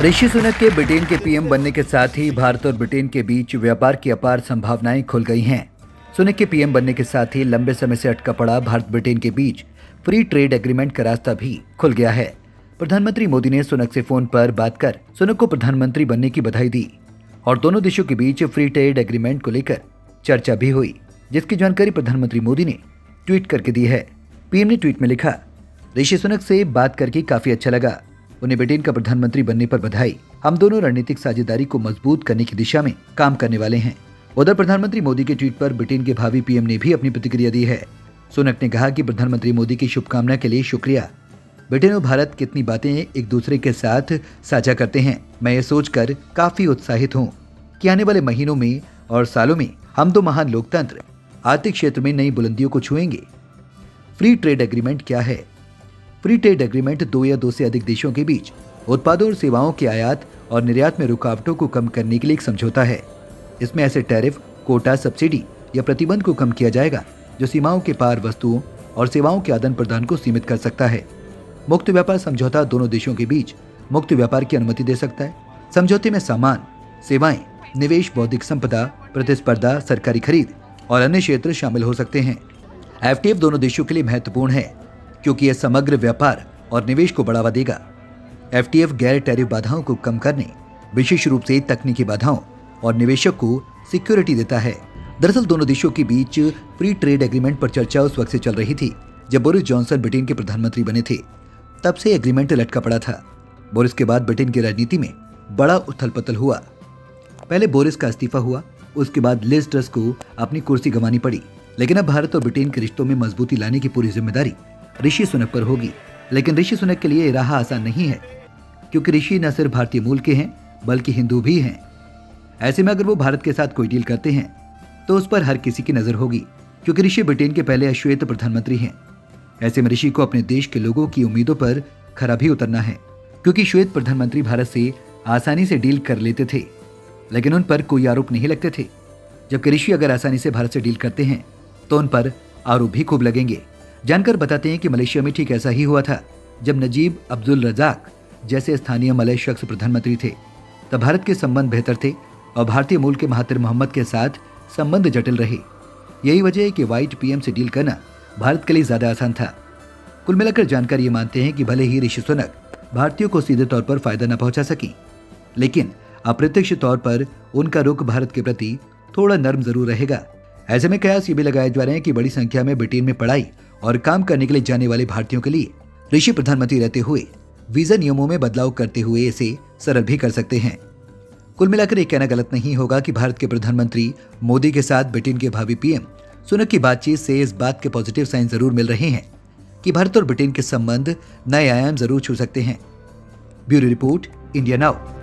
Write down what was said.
ऋषि सुनक के ब्रिटेन के पीएम बनने के साथ ही भारत और ब्रिटेन के बीच व्यापार की अपार संभावनाएं खुल गई हैं। सुनक के पीएम बनने के साथ ही लंबे समय से अटका पड़ा भारत ब्रिटेन के बीच फ्री ट्रेड एग्रीमेंट का रास्ता भी खुल गया है। प्रधानमंत्री मोदी ने सुनक से फोन पर बात कर सुनक को प्रधानमंत्री बनने की बधाई दी और दोनों देशों के बीच फ्री ट्रेड एग्रीमेंट को लेकर चर्चा भी हुई, जिसकी जानकारी प्रधानमंत्री मोदी ने ट्वीट करके दी है। पीएम ने ट्वीट में लिखा, ऋषि सुनक से बात करके काफी अच्छा लगा। उन्हें ब्रिटेन का प्रधानमंत्री बनने पर बधाई। हम दोनों रणनीतिक साझेदारी को मजबूत करने की दिशा में काम करने वाले हैं। उधर प्रधानमंत्री मोदी के ट्वीट पर ब्रिटेन के भावी पीएम ने भी अपनी प्रतिक्रिया दी है। सुनक ने कहा कि प्रधानमंत्री मोदी की शुभकामना के लिए शुक्रिया। ब्रिटेन और भारत कितनी बातें एक दूसरे के साथ साझा करते हैं। मैं ये सोचकर काफी उत्साहित हूँ कि आने वाले महीनों में और सालों में हम दो महान लोकतंत्र आर्थिक क्षेत्र में नई बुलंदियों को छुएंगे। फ्री ट्रेड एग्रीमेंट क्या है? फ्री ट्रेड एग्रीमेंट दो या दो से अधिक देशों के बीच उत्पादों और सेवाओं के आयात और निर्यात में रुकावटों को कम करने के लिए एक समझौता है। इसमें ऐसे टैरिफ, कोटा, सब्सिडी या प्रतिबंध को कम किया जाएगा जो सीमाओं के पार वस्तुओं और सेवाओं के आदान प्रदान को सीमित कर सकता है। मुक्त व्यापार समझौता दोनों देशों के बीच मुक्त व्यापार की अनुमति दे सकता है। समझौते में सामान, सेवाएं, निवेश, बौद्धिक संपदा, प्रतिस्पर्धा, सरकारी खरीद और अन्य क्षेत्र शामिल हो सकते हैं। एफटीएफ दोनों देशों के लिए महत्वपूर्ण है क्योंकि यह समग्र व्यापार और निवेश को बढ़ावा देगा। एफटीएफ गैर टैरिफ बाधाओं को कम करने, विशेष रूप से तकनीकी बाधाओं और निवेशक को सिक्योरिटी देता है। दरअसल दोनों देशों के बीच फ्री ट्रेड एग्रीमेंट पर चर्चा उस वक्त से चल रही थी जब बोरिस जॉनसन ब्रिटेन के प्रधानमंत्री बने थे। तब से एग्रीमेंट लटका पड़ा था। बोरिस के बाद ब्रिटेन की राजनीति में बड़ा उथल पुथल हुआ। पहले बोरिस का इस्तीफा हुआ, उसके बाद लिज ट्रस को अपनी कुर्सी गंवानी पड़ी। लेकिन अब भारत और ब्रिटेन के रिश्तों में मजबूती लाने की पूरी जिम्मेदारी ऋषि सुनक पर होगी। लेकिन ऋषि सुनक के लिए ये राह आसान नहीं है क्योंकि ऋषि न सिर्फ भारतीय मूल के हैं बल्कि हिंदू भी हैं। ऐसे में अगर वो भारत के साथ कोई डील करते हैं तो उस पर हर किसी की नजर होगी क्योंकि ऋषि ब्रिटेन के पहले अश्वेत प्रधानमंत्री हैं। ऐसे में ऋषि को अपने देश के लोगों की उम्मीदों पर खरा भी उतरना है क्योंकि श्वेत प्रधानमंत्री भारत से आसानी से डील कर लेते थे लेकिन उन पर कोई आरोप नहीं लगते थे, जबकि ऋषि अगर आसानी से भारत से डील करते हैं तो उन पर आरोप भी खूब लगेंगे। जानकर बताते हैं कि मलेशिया में ठीक ऐसा ही हुआ था। जब नजीब अब्दुल रजाक जैसे स्थानीय मलय शख्स प्रधानमंत्री थे तब भारत के संबंध बेहतर थे और भारतीय मूल के महातिर मोहम्मद के साथ संबंध जटिल रहे। यही वजह है कि व्हाइट पीएम से डील करना भारत के लिए ज्यादा आसान था। कुल मिलाकर जानकार ये मानते हैं कि भले ही ऋषि सुनक भारतीयों को सीधे तौर पर फायदा न पहुंचा सकी, लेकिन अप्रत्यक्ष तौर पर उनका रुख भारत के प्रति थोड़ा नर्म जरूर रहेगा। ऐसे में कयास ये भी लगाए जा रहे हैं कि बड़ी संख्या में ब्रिटेन में पढ़ाई और काम करने के लिए जाने वाले भारतीयों के लिए ऋषि प्रधानमंत्री रहते हुए वीजा नियमों में बदलाव करते हुए इसे सरल भी कर सकते हैं। कुल मिलाकर ये कहना गलत नहीं होगा कि भारत के प्रधानमंत्री मोदी के साथ ब्रिटेन के भावी पीएम सुनक की बातचीत से इस बात के पॉजिटिव साइन जरूर मिल रहे हैं कि भारत और ब्रिटेन के संबंध नए आयाम जरूर छू सकते हैं। Bureau report, India now.